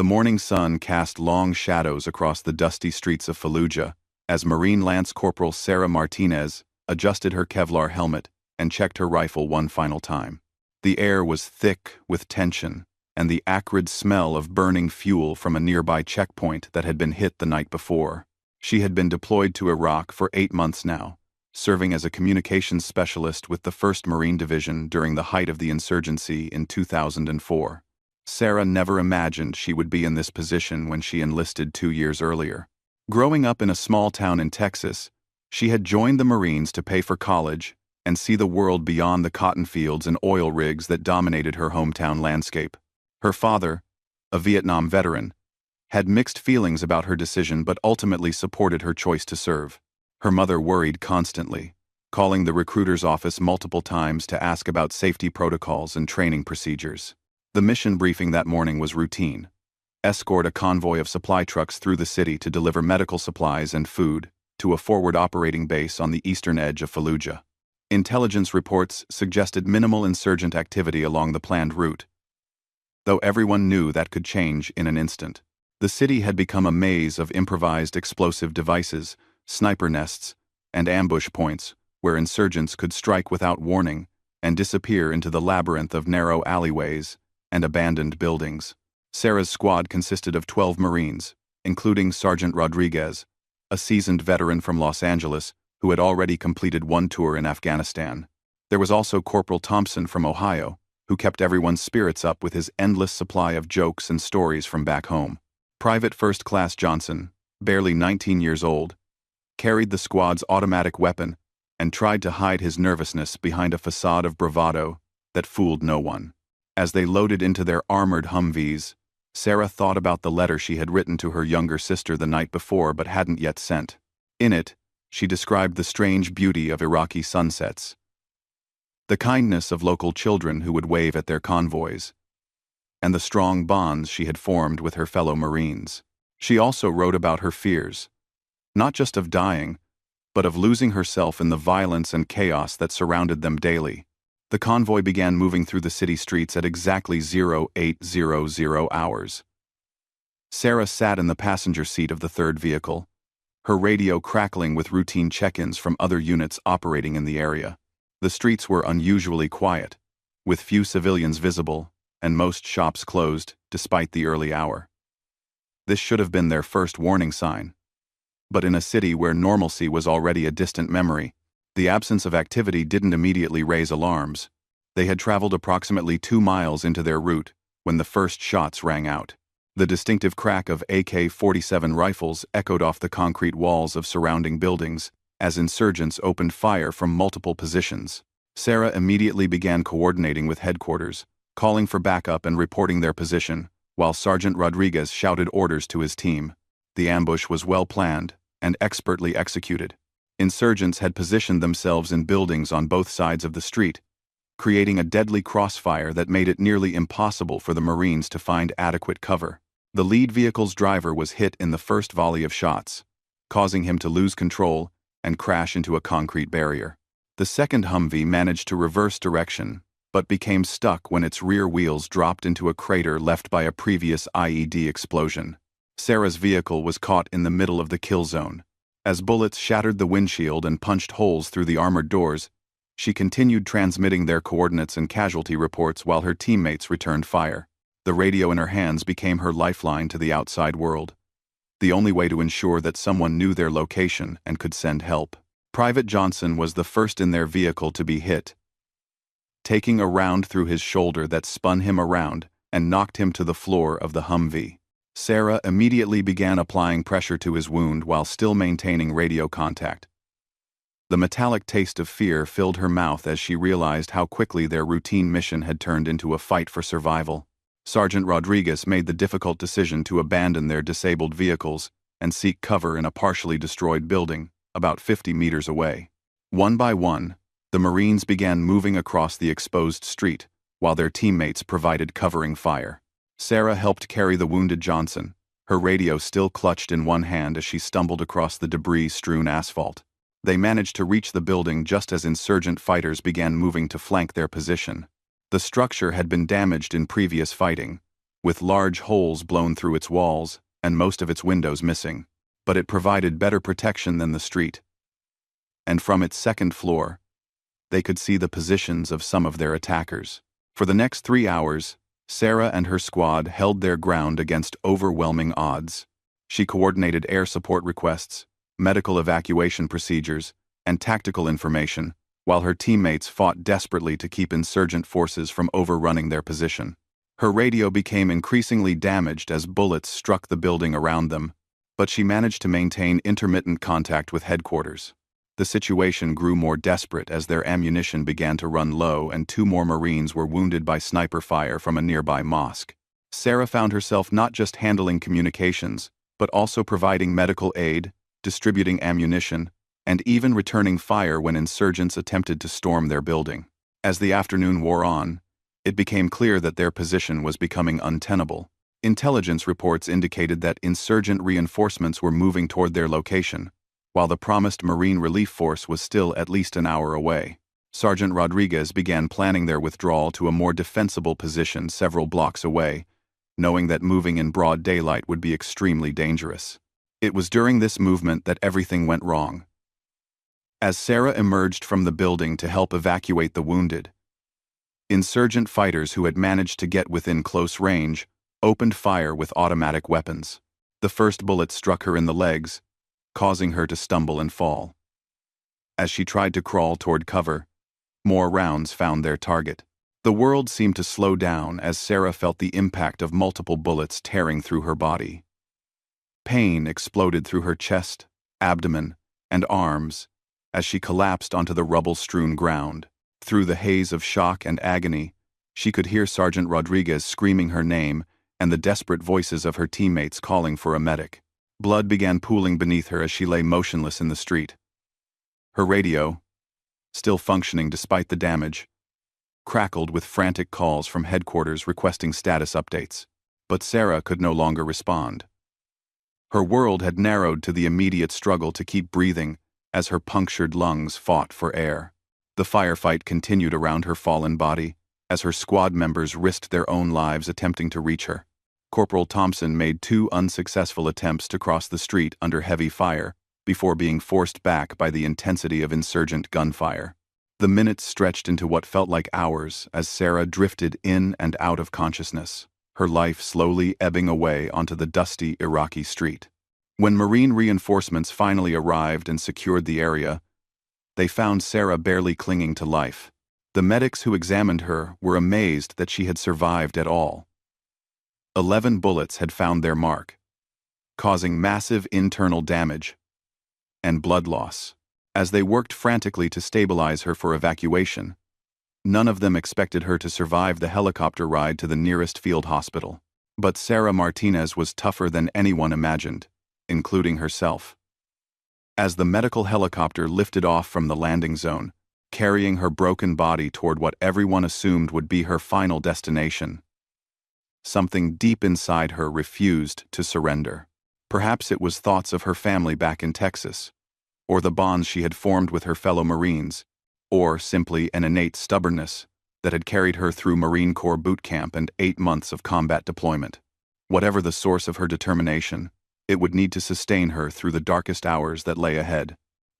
The morning sun cast long shadows across the dusty streets of Fallujah as Marine Lance Corporal Sarah Martinez adjusted her Kevlar helmet and checked her rifle one final time. The air was thick with tension and the acrid smell of burning fuel from a nearby checkpoint that had been hit the night before. She had been deployed to Iraq for 8 months now, serving as a communications specialist with the 1st Marine Division during the height of the insurgency in 2004. Sarah never imagined she would be in this position when she enlisted 2 years earlier. Growing up in a small town in Texas, she had joined the Marines to pay for college and see the world beyond the cotton fields and oil rigs that dominated her hometown landscape. Her father, a Vietnam veteran, had mixed feelings about her decision but ultimately supported her choice to serve. Her mother worried constantly, calling the recruiter's office multiple times to ask about safety protocols and training procedures. The mission briefing that morning was routine: escort a convoy of supply trucks through the city to deliver medical supplies and food to a forward operating base on the eastern edge of Fallujah. Intelligence reports suggested minimal insurgent activity along the planned route, though everyone knew that could change in an instant. The city had become a maze of improvised explosive devices, sniper nests, and ambush points where insurgents could strike without warning and disappear into the labyrinth of narrow alleyways and abandoned buildings. Sarah's squad consisted of 12 Marines, including Sergeant Rodriguez, a seasoned veteran from Los Angeles who had already completed 1 tour in Afghanistan. There was also Corporal Thompson from Ohio, who kept everyone's spirits up with his endless supply of jokes and stories from back home. Private First Class Johnson, barely 19 years old, carried the squad's automatic weapon and tried to hide his nervousness behind a facade of bravado that fooled no one. As they loaded into their armored Humvees, Sarah thought about the letter she had written to her younger sister the night before but hadn't yet sent. In it, she described the strange beauty of Iraqi sunsets, the kindness of local children who would wave at their convoys, and the strong bonds she had formed with her fellow Marines. She also wrote about her fears, not just of dying, but of losing herself in the violence and chaos that surrounded them daily. The convoy began moving through the city streets at exactly 0800 hours. Sarah sat in the passenger seat of the 3rd vehicle, her radio crackling with routine check-ins from other units operating in the area. The streets were unusually quiet, with few civilians visible, and most shops closed, despite the early hour. This should have been their first warning sign. But in a city where normalcy was already a distant memory, the absence of activity didn't immediately raise alarms. They had traveled approximately 2 miles into their route when the first shots rang out. The distinctive crack of AK-47 rifles echoed off the concrete walls of surrounding buildings as insurgents opened fire from multiple positions. Sarah immediately began coordinating with headquarters, calling for backup and reporting their position, while Sergeant Rodriguez shouted orders to his team. The ambush was well planned and expertly executed. Insurgents had positioned themselves in buildings on both sides of the street, creating a deadly crossfire that made it nearly impossible for the Marines to find adequate cover. The lead vehicle's driver was hit in the first volley of shots, causing him to lose control and crash into a concrete barrier. The second Humvee managed to reverse direction, but became stuck when its rear wheels dropped into a crater left by a previous IED explosion. Sarah's vehicle was caught in the middle of the kill zone. As bullets shattered the windshield and punched holes through the armored doors, she continued transmitting their coordinates and casualty reports while her teammates returned fire. The radio in her hands became her lifeline to the outside world, the only way to ensure that someone knew their location and could send help. Private Johnson was the first in their vehicle to be hit, taking a round through his shoulder that spun him around and knocked him to the floor of the Humvee. Sarah immediately began applying pressure to his wound while still maintaining radio contact. The metallic taste of fear filled her mouth as she realized how quickly their routine mission had turned into a fight for survival. Sergeant Rodriguez made the difficult decision to abandon their disabled vehicles and seek cover in a partially destroyed building, about 50 meters away. One by one, the Marines began moving across the exposed street, while their teammates provided covering fire. Sarah helped carry the wounded Johnson, her radio still clutched in one hand as she stumbled across the debris-strewn asphalt. They managed to reach the building just as insurgent fighters began moving to flank their position. The structure had been damaged in previous fighting, with large holes blown through its walls and most of its windows missing. But it provided better protection than the street. And from its second floor, they could see the positions of some of their attackers. For the next 3 hours, Sarah and her squad held their ground against overwhelming odds. She coordinated air support requests, medical evacuation procedures, and tactical information, while her teammates fought desperately to keep insurgent forces from overrunning their position. Her radio became increasingly damaged as bullets struck the building around them, but she managed to maintain intermittent contact with headquarters. The situation grew more desperate as their ammunition began to run low and 2 more Marines were wounded by sniper fire from a nearby mosque. Sarah found herself not just handling communications, but also providing medical aid, distributing ammunition, and even returning fire when insurgents attempted to storm their building. As the afternoon wore on, it became clear that their position was becoming untenable. Intelligence reports indicated that insurgent reinforcements were moving toward their location, while the promised Marine relief force was still at least an hour away. Sergeant Rodriguez began planning their withdrawal to a more defensible position several blocks away, knowing that moving in broad daylight would be extremely dangerous. It was during this movement that everything went wrong. As Sarah emerged from the building to help evacuate the wounded, insurgent fighters who had managed to get within close range opened fire with automatic weapons. The first bullet struck her in the legs, causing her to stumble and fall. As she tried to crawl toward cover, more rounds found their target. The world seemed to slow down as Sarah felt the impact of multiple bullets tearing through her body. Pain exploded through her chest, abdomen, and arms as she collapsed onto the rubble-strewn ground. Through the haze of shock and agony, she could hear Sergeant Rodriguez screaming her name and the desperate voices of her teammates calling for a medic. Blood began pooling beneath her as she lay motionless in the street. Her radio, still functioning despite the damage, crackled with frantic calls from headquarters requesting status updates. But Sarah could no longer respond. Her world had narrowed to the immediate struggle to keep breathing as her punctured lungs fought for air. The firefight continued around her fallen body as her squad members risked their own lives attempting to reach her. Corporal Thompson made 2 unsuccessful attempts to cross the street under heavy fire before being forced back by the intensity of insurgent gunfire. The minutes stretched into what felt like hours as Sarah drifted in and out of consciousness, her life slowly ebbing away onto the dusty Iraqi street. When Marine reinforcements finally arrived and secured the area, they found Sarah barely clinging to life. The medics who examined her were amazed that she had survived at all. 11 bullets had found their mark, causing massive internal damage and blood loss. As they worked frantically to stabilize her for evacuation, none of them expected her to survive the helicopter ride to the nearest field hospital. But Sarah Martinez was tougher than anyone imagined, including herself. As the medical helicopter lifted off from the landing zone, carrying her broken body toward what everyone assumed would be her final destination, something deep inside her refused to surrender. Perhaps it was thoughts of her family back in Texas, or the bonds she had formed with her fellow Marines, or simply an innate stubbornness that had carried her through Marine Corps boot camp and 8 months of combat deployment. Whatever the source of her determination, it would need to sustain her through the darkest hours that lay ahead.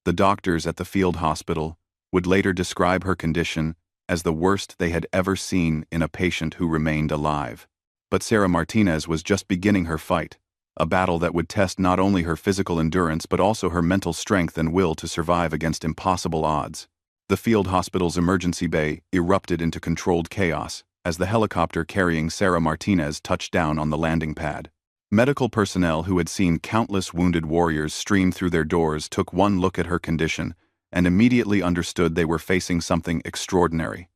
The doctors at the field hospital would later describe her condition as the worst they had ever seen in a patient who remained alive. But Sarah Martinez was just beginning her fight, a battle that would test not only her physical endurance but also her mental strength and will to survive against impossible odds. The field hospital's emergency bay erupted into controlled chaos as the helicopter carrying Sarah Martinez touched down on the landing pad. Medical personnel who had seen countless wounded warriors stream through their doors took one look at her condition and immediately understood they were facing something extraordinary.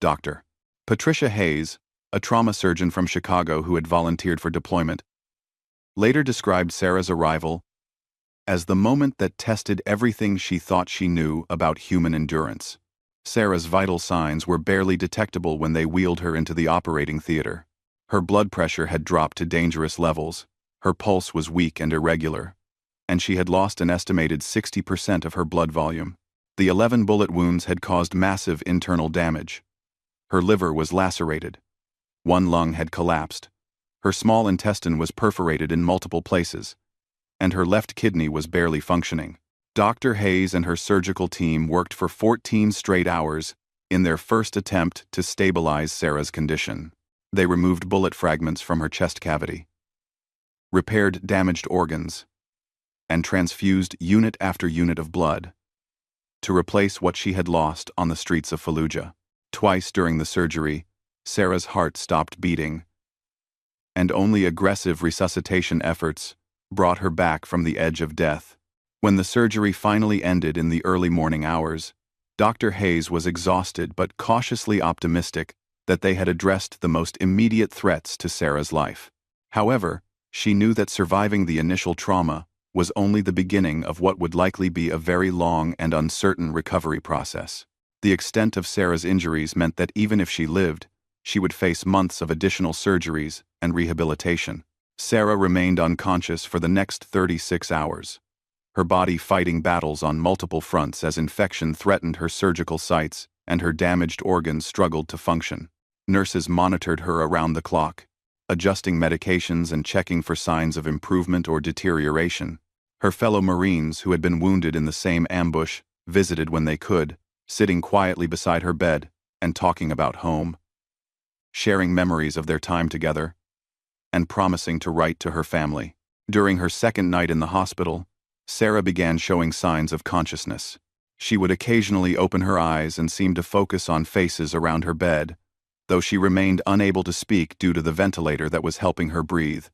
Dr. Patricia Hayes, a trauma surgeon from Chicago who had volunteered for deployment, later described Sarah's arrival as the moment that tested everything she thought she knew about human endurance. Sarah's vital signs were barely detectable when they wheeled her into the operating theater. Her blood pressure had dropped to dangerous levels, her pulse was weak and irregular, and she had lost an estimated 60% of her blood volume. The 11 bullet wounds had caused massive internal damage. Her liver was lacerated, One lung had collapsed. Her small intestine was perforated in multiple places, and her left kidney was barely functioning. Dr. Hayes and her surgical team worked for 14 straight hours in their first attempt to stabilize Sarah's condition. They removed bullet fragments from her chest cavity, repaired damaged organs, and transfused unit after unit of blood to replace what she had lost on the streets of Fallujah. Twice during the surgery, Sarah's heart stopped beating, and only aggressive resuscitation efforts brought her back from the edge of death. When the surgery finally ended in the early morning hours, Dr. Hayes was exhausted but cautiously optimistic that they had addressed the most immediate threats to Sarah's life. However, she knew that surviving the initial trauma was only the beginning of what would likely be a very long and uncertain recovery process. The extent of Sarah's injuries meant that even if she lived, she would face months of additional surgeries and rehabilitation. Sarah remained unconscious for the next 36 hours, her body fighting battles on multiple fronts as infection threatened her surgical sites and her damaged organs struggled to function. Nurses monitored her around the clock, adjusting medications and checking for signs of improvement or deterioration. Her fellow Marines who had been wounded in the same ambush visited when they could, sitting quietly beside her bed and talking about home, sharing memories of their time together, and promising to write to her family. During her second night in the hospital, Sarah began showing signs of consciousness. She would occasionally open her eyes and seem to focus on faces around her bed, though she remained unable to speak due to the ventilator that was helping her breathe.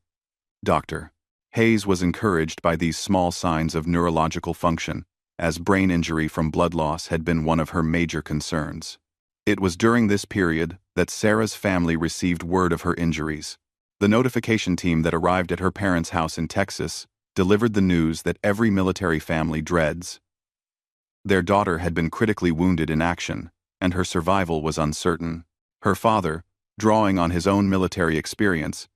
Dr. Hayes was encouraged by these small signs of neurological function, as brain injury from blood loss had been one of her major concerns. It was during this period that Sarah's family received word of her injuries. The notification team that arrived at her parents' house in Texas delivered the news that every military family dreads. Their daughter had been critically wounded in action, and her survival was uncertain. Her father, drawing on his own military experience,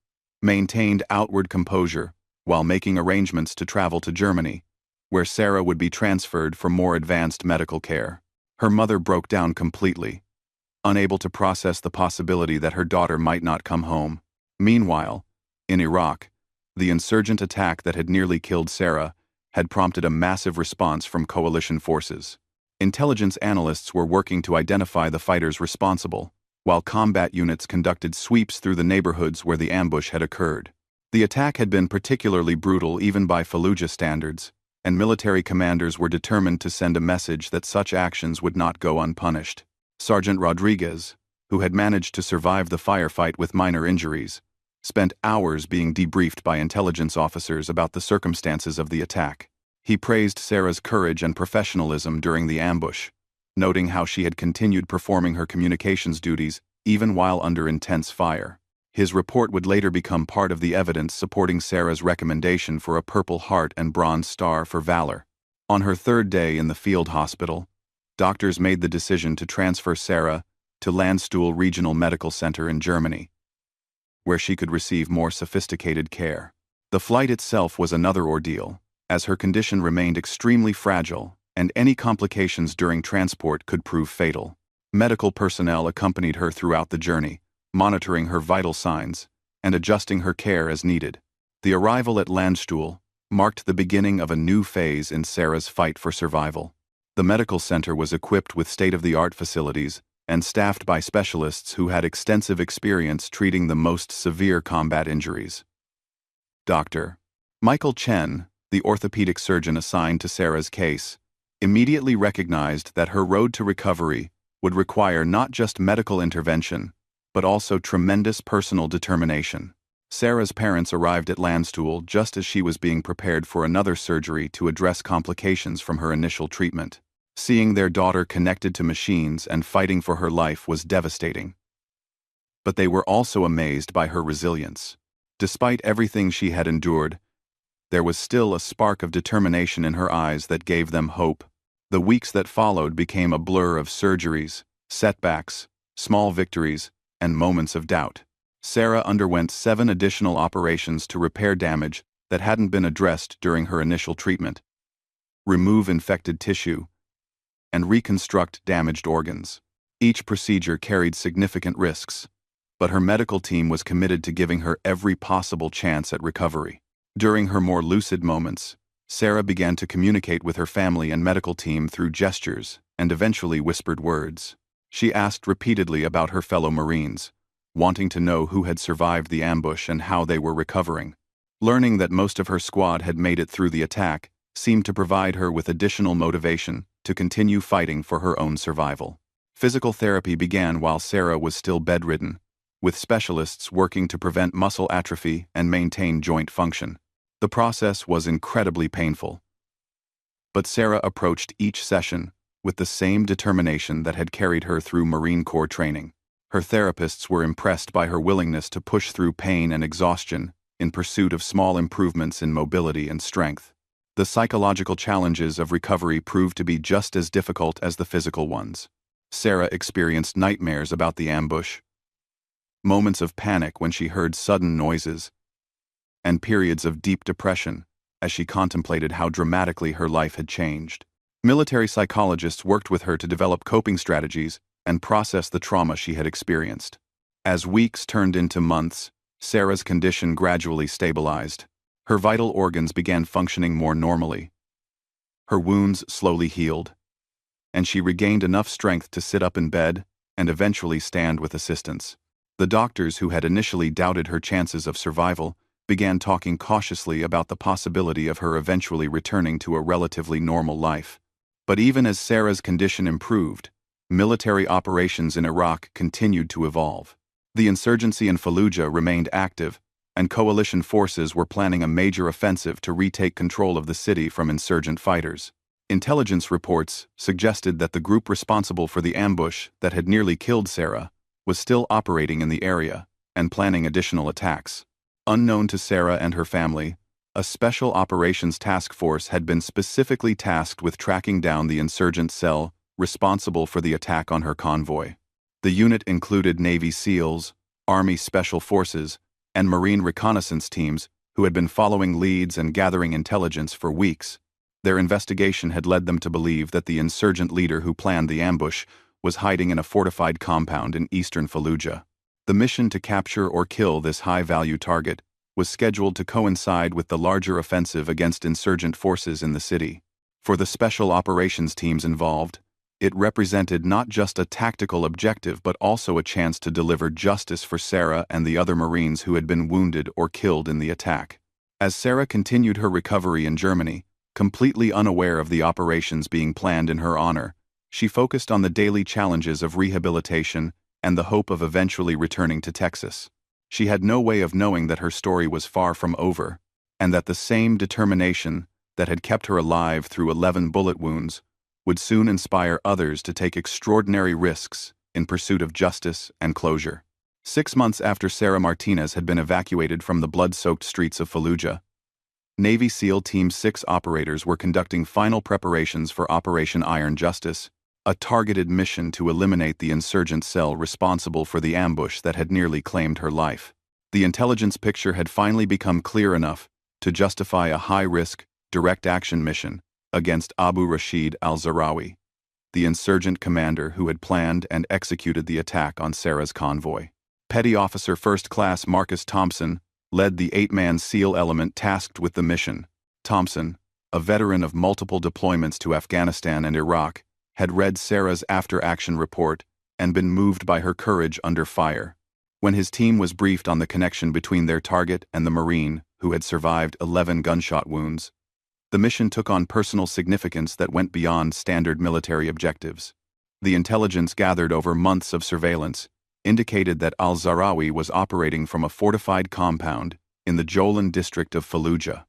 maintained outward composure while making arrangements to travel to Germany, where Sarah would be transferred for more advanced medical care. Her mother broke down completely, unable to process the possibility that her daughter might not come home. Meanwhile, in Iraq, the insurgent attack that had nearly killed Sarah had prompted a massive response from coalition forces. Intelligence analysts were working to identify the fighters responsible, while combat units conducted sweeps through the neighborhoods where the ambush had occurred. The attack had been particularly brutal even by Fallujah standards, and military commanders were determined to send a message that such actions would not go unpunished. Sergeant Rodriguez, who had managed to survive the firefight with minor injuries, spent hours being debriefed by intelligence officers about the circumstances of the attack. He praised Sarah's courage and professionalism during the ambush, noting how she had continued performing her communications duties even while under intense fire. His report would later become part of the evidence supporting Sarah's recommendation for a Purple Heart and Bronze Star for valor. On her third day in the field hospital, doctors made the decision to transfer Sarah to Landstuhl Regional Medical Center in Germany, where she could receive more sophisticated care. The flight itself was another ordeal, as her condition remained extremely fragile, and any complications during transport could prove fatal. Medical personnel accompanied her throughout the journey, monitoring her vital signs and adjusting her care as needed. The arrival at Landstuhl marked the beginning of a new phase in Sarah's fight for survival. The medical center was equipped with state-of-the-art facilities and staffed by specialists who had extensive experience treating the most severe combat injuries. Dr. Michael Chen, the orthopedic surgeon assigned to Sarah's case, immediately recognized that her road to recovery would require not just medical intervention, but also tremendous personal determination. Sarah's parents arrived at Landstuhl just as she was being prepared for another surgery to address complications from her initial treatment. Seeing their daughter connected to machines and fighting for her life was devastating. But they were also amazed by her resilience. Despite everything she had endured, there was still a spark of determination in her eyes that gave them hope. The weeks that followed became a blur of surgeries, setbacks, small victories, and moments of doubt. Sarah underwent 7 additional operations to repair damage that hadn't been addressed during her initial treatment, remove infected tissue, and reconstruct damaged organs. Each procedure carried significant risks, but her medical team was committed to giving her every possible chance at recovery. During her more lucid moments, Sarah began to communicate with her family and medical team through gestures and eventually whispered words. She asked repeatedly about her fellow Marines, wanting to know who had survived the ambush and how they were recovering. Learning that most of her squad had made it through the attack seemed to provide her with additional motivation to continue fighting for her own survival. Physical therapy began while Sarah was still bedridden, with specialists working to prevent muscle atrophy and maintain joint function. The process was incredibly painful, but Sarah approached each session with the same determination that had carried her through Marine Corps training. Her therapists were impressed by her willingness to push through pain and exhaustion in pursuit of small improvements in mobility and strength. The psychological challenges of recovery proved to be just as difficult as the physical ones. Sarah experienced nightmares about the ambush, moments of panic when she heard sudden noises, and periods of deep depression as she contemplated how dramatically her life had changed. Military psychologists worked with her to develop coping strategies and process the trauma she had experienced. As weeks turned into months, Sarah's condition gradually stabilized. Her vital organs began functioning more normally. Her wounds slowly healed, and she regained enough strength to sit up in bed and eventually stand with assistance. The doctors who had initially doubted her chances of survival began talking cautiously about the possibility of her eventually returning to a relatively normal life. But even as Sarah's condition improved, military operations in Iraq continued to evolve. The insurgency in Fallujah remained active, and coalition forces were planning a major offensive to retake control of the city from insurgent fighters. Intelligence reports suggested that the group responsible for the ambush that had nearly killed Sarah was still operating in the area and planning additional attacks. Unknown to Sarah and her family, a special operations task force had been specifically tasked with tracking down the insurgent cell responsible for the attack on her convoy. The unit included Navy SEALs, Army Special Forces, and Marine reconnaissance teams who had been following leads and gathering intelligence for weeks. Their investigation had led them to believe that the insurgent leader who planned the ambush was hiding in a fortified compound in eastern Fallujah. The mission to capture or kill this high-value target was scheduled to coincide with the larger offensive against insurgent forces in the city. For the special operations teams involved, it represented not just a tactical objective but also a chance to deliver justice for Sarah and the other Marines who had been wounded or killed in the attack. As Sarah continued her recovery in Germany, completely unaware of the operations being planned in her honor, she focused on the daily challenges of rehabilitation and the hope of eventually returning to Texas. She had no way of knowing that her story was far from over, and that the same determination that had kept her alive through 11 bullet wounds would soon inspire others to take extraordinary risks in pursuit of justice and closure. 6 months after Sarah Martinez had been evacuated from the blood-soaked streets of Fallujah, Navy SEAL Team 6 operators were conducting final preparations for Operation Iron Justice, a targeted mission to eliminate the insurgent cell responsible for the ambush that had nearly claimed her life. The intelligence picture had finally become clear enough to justify a high-risk, direct-action mission against Abu Rashid al-Zahrawi, the insurgent commander who had planned and executed the attack on Sarah's convoy. Petty Officer First Class Marcus Thompson led the 8-man SEAL element tasked with the mission. Thompson, a veteran of multiple deployments to Afghanistan and Iraq, had read Sarah's after-action report and been moved by her courage under fire. When his team was briefed on the connection between their target and the Marine, who had survived 11 gunshot wounds, the mission took on personal significance that went beyond standard military objectives. The intelligence gathered over months of surveillance indicated that al-Zahrawi was operating from a fortified compound in the Jolan district of Fallujah,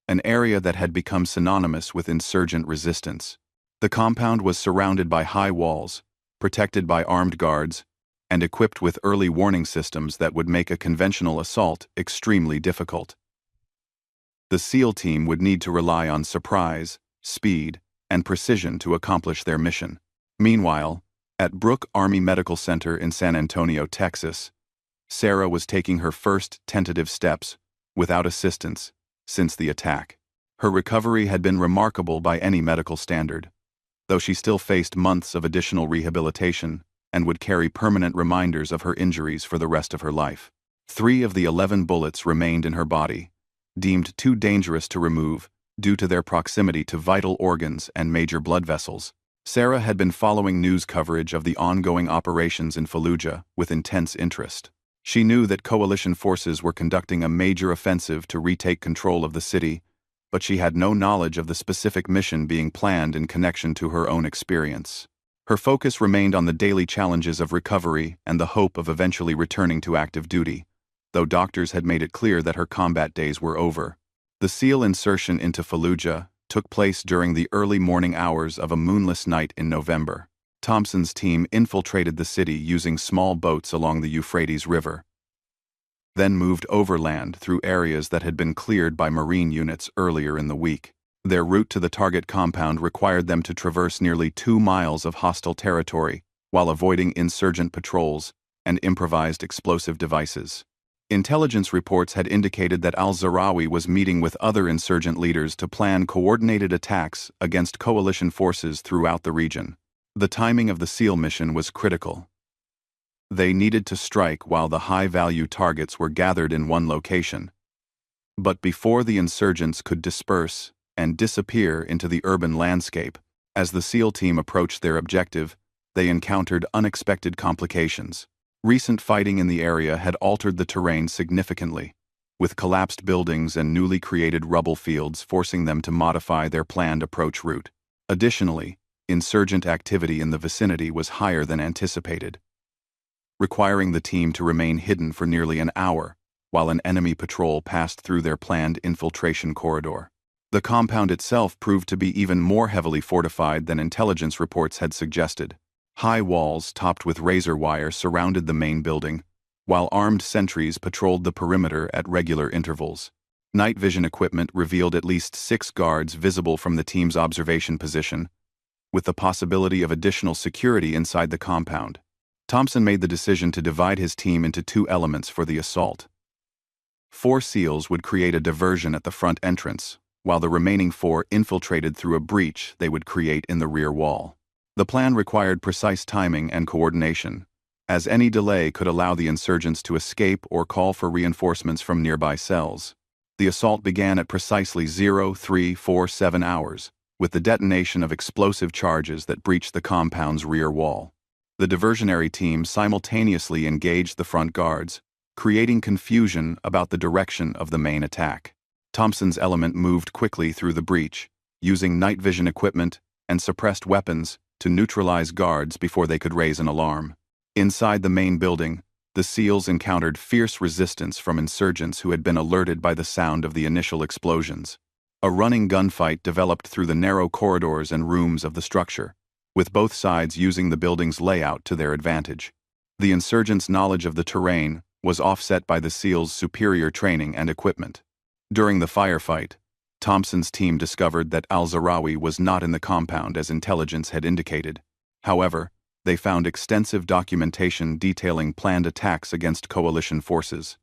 an area that had become synonymous with insurgent resistance. The compound was surrounded by high walls, protected by armed guards, and equipped with early warning systems that would make a conventional assault extremely difficult. The SEAL team would need to rely on surprise, speed, and precision to accomplish their mission. Meanwhile, at Brooke Army Medical Center in San Antonio, Texas, Sarah was taking her first tentative steps, without assistance, since the attack. Her recovery had been remarkable by any medical standard. Though she still faced months of additional rehabilitation, and would carry permanent reminders of her injuries for the rest of her life. 3 of the 11 bullets remained in her body, deemed too dangerous to remove due to their proximity to vital organs and major blood vessels. Sarah had been following news coverage of the ongoing operations in Fallujah with intense interest. She knew that coalition forces were conducting a major offensive to retake control of the city, but she had no knowledge of the specific mission being planned in connection to her own experience. Her focus remained on the daily challenges of recovery and the hope of eventually returning to active duty, though doctors had made it clear that her combat days were over. The SEAL insertion into Fallujah took place during the early morning hours of a moonless night in November. Thompson's team infiltrated the city using small boats along the Euphrates River, then moved overland through areas that had been cleared by Marine units earlier in the week. Their route to the target compound required them to traverse nearly 2 miles of hostile territory while avoiding insurgent patrols and improvised explosive devices. Intelligence reports had indicated that al-Zahrawi was meeting with other insurgent leaders to plan coordinated attacks against coalition forces throughout the region. The timing of the SEAL mission was critical. They needed to strike while the high-value targets were gathered in one location. But before the insurgents could disperse and disappear into the urban landscape, as the SEAL team approached their objective, they encountered unexpected complications. Recent fighting in the area had altered the terrain significantly, with collapsed buildings and newly created rubble fields forcing them to modify their planned approach route. Additionally, insurgent activity in the vicinity was higher than anticipated, requiring the team to remain hidden for nearly an hour while an enemy patrol passed through their planned infiltration corridor. The compound itself proved to be even more heavily fortified than intelligence reports had suggested. High walls topped with razor wire surrounded the main building, while armed sentries patrolled the perimeter at regular intervals. Night vision equipment revealed at least 6 guards visible from the team's observation position, with the possibility of additional security inside the compound. Thompson made the decision to divide his team into 2 elements for the assault. 4 SEALs would create a diversion at the front entrance, while the remaining 4 infiltrated through a breach they would create in the rear wall. The plan required precise timing and coordination, as any delay could allow the insurgents to escape or call for reinforcements from nearby cells. The assault began at precisely 0347 hours, with the detonation of explosive charges that breached the compound's rear wall. The diversionary team simultaneously engaged the front guards, creating confusion about the direction of the main attack. Thompson's element moved quickly through the breach, using night vision equipment and suppressed weapons to neutralize guards before they could raise an alarm. Inside the main building, the SEALs encountered fierce resistance from insurgents who had been alerted by the sound of the initial explosions. A running gunfight developed through the narrow corridors and rooms of the structure, with both sides using the building's layout to their advantage. The insurgents' knowledge of the terrain was offset by the SEALs' superior training and equipment. During the firefight, Thompson's team discovered that al-Zahrawi was not in the compound as intelligence had indicated. However, they found extensive documentation detailing planned attacks against coalition forces,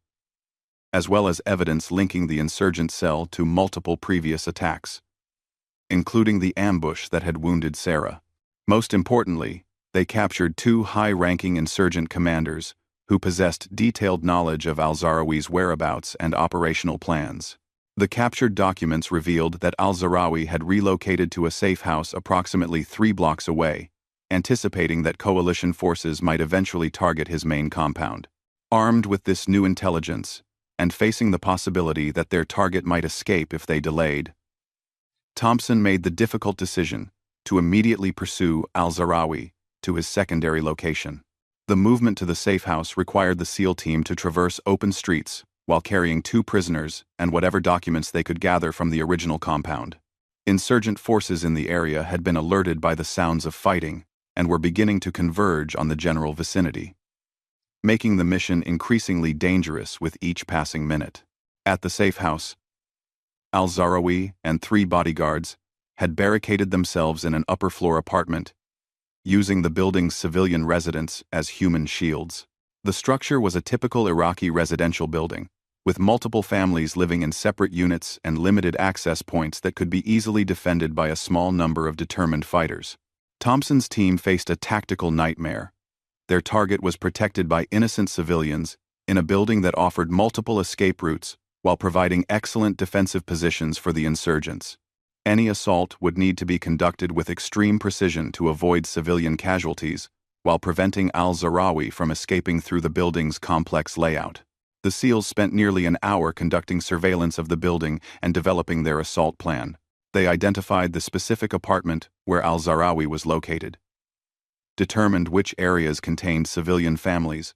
as well as evidence linking the insurgent cell to multiple previous attacks, including the ambush that had wounded Sarah. Most importantly, they captured 2 high-ranking insurgent commanders who possessed detailed knowledge of al-Zahrawi's whereabouts and operational plans. The captured documents revealed that al-Zahrawi had relocated to a safe house approximately 3 blocks away, anticipating that coalition forces might eventually target his main compound. Armed with this new intelligence, and facing the possibility that their target might escape if they delayed, Thompson made the difficult decision to immediately pursue al-Zahrawi to his secondary location. The movement to the safe house required the SEAL team to traverse open streets while carrying 2 prisoners and whatever documents they could gather from the original compound. Insurgent forces in the area had been alerted by the sounds of fighting and were beginning to converge on the general vicinity, making the mission increasingly dangerous with each passing minute. At the safe house, al-Zahrawi and 3 bodyguards had barricaded themselves in an upper-floor apartment, using the building's civilian residents as human shields. The structure was a typical Iraqi residential building, with multiple families living in separate units and limited access points that could be easily defended by a small number of determined fighters. Thompson's team faced a tactical nightmare, Their target was protected by innocent civilians in a building that offered multiple escape routes while providing excellent defensive positions for the insurgents. Any assault would need to be conducted with extreme precision to avoid civilian casualties, while preventing al-Zahrawi from escaping through the building's complex layout. The SEALs spent nearly an hour conducting surveillance of the building and developing their assault plan. They identified the specific apartment where al-Zahrawi was located, determined which areas contained civilian families,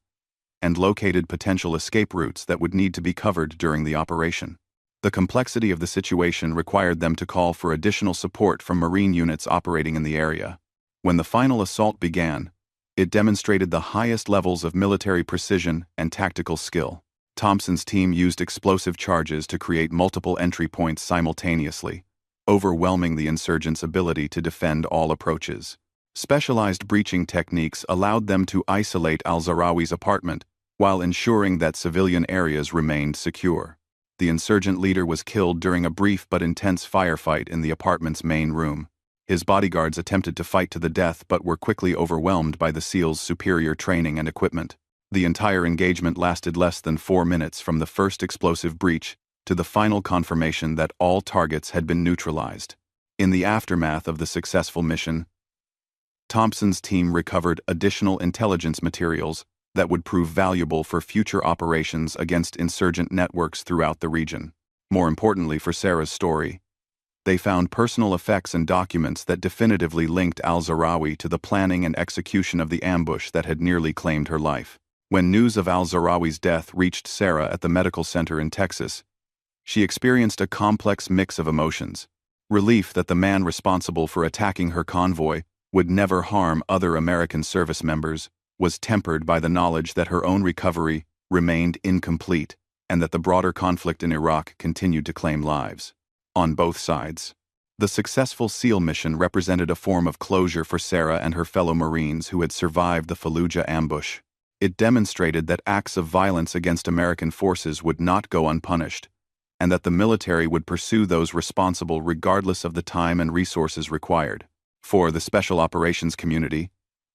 and located potential escape routes that would need to be covered during the operation. The complexity of the situation required them to call for additional support from Marine units operating in the area. When the final assault began, it demonstrated the highest levels of military precision and tactical skill. Thompson's team used explosive charges to create multiple entry points simultaneously, overwhelming the insurgents' ability to defend all approaches. Specialized breaching techniques allowed them to isolate al-Zahrawi's apartment while ensuring that civilian areas remained secure. The insurgent leader was killed during a brief but intense firefight in the apartment's main room. His bodyguards attempted to fight to the death but were quickly overwhelmed by the SEALs' superior training and equipment. The entire engagement lasted less than 4 minutes from the first explosive breach to the final confirmation that all targets had been neutralized. In the aftermath of the successful mission, Thompson's team recovered additional intelligence materials that would prove valuable for future operations against insurgent networks throughout the region. More importantly for Sarah's story, they found personal effects and documents that definitively linked al-Zahrawi to the planning and execution of the ambush that had nearly claimed her life. When news of al-Zahrawi's death reached Sarah at the medical center in Texas, she experienced a complex mix of emotions. Relief that the man responsible for attacking her convoy would never harm other American service members was tempered by the knowledge that her own recovery remained incomplete and that the broader conflict in Iraq continued to claim lives. On both sides, the successful SEAL mission represented a form of closure for Sarah and her fellow Marines who had survived the Fallujah ambush. It demonstrated that acts of violence against American forces would not go unpunished, and that the military would pursue those responsible regardless of the time and resources required. For the special operations community,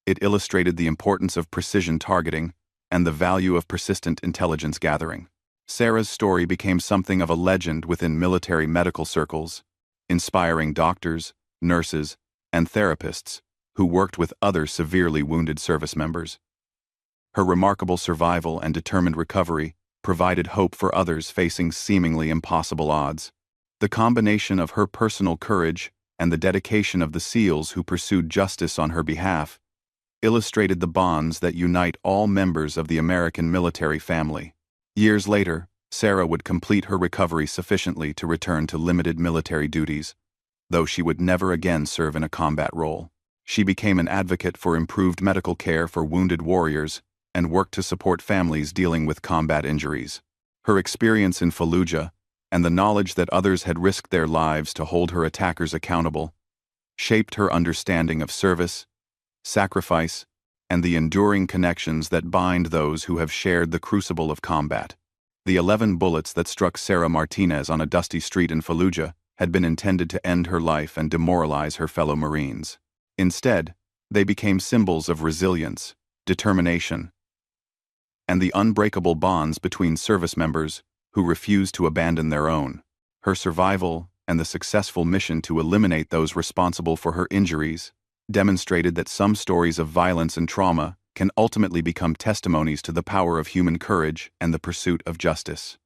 it illustrated the importance of precision targeting and the value of persistent intelligence gathering. Sarah's story became something of a legend within military medical circles, inspiring doctors, nurses, and therapists who worked with other severely wounded service members. Her remarkable survival and determined recovery provided hope for others facing seemingly impossible odds. The combination of her personal courage and the dedication of the SEALs who pursued justice on her behalf illustrated the bonds that unite all members of the American military family. Years later, Sarah would complete her recovery sufficiently to return to limited military duties, though she would never again serve in a combat role. She became an advocate for improved medical care for wounded warriors and worked to support families dealing with combat injuries. Her experience in Fallujah and the knowledge that others had risked their lives to hold her attackers accountable shaped her understanding of service, sacrifice, and the enduring connections that bind those who have shared the crucible of combat. The 11 bullets that struck Sarah Martinez on a dusty street in Fallujah had been intended to end her life and demoralize her fellow Marines. Instead, they became symbols of resilience, determination, and the unbreakable bonds between service members who refused to abandon their own. Her survival and the successful mission to eliminate those responsible for her injuries demonstrated that some stories of violence and trauma can ultimately become testimonies to the power of human courage and the pursuit of justice.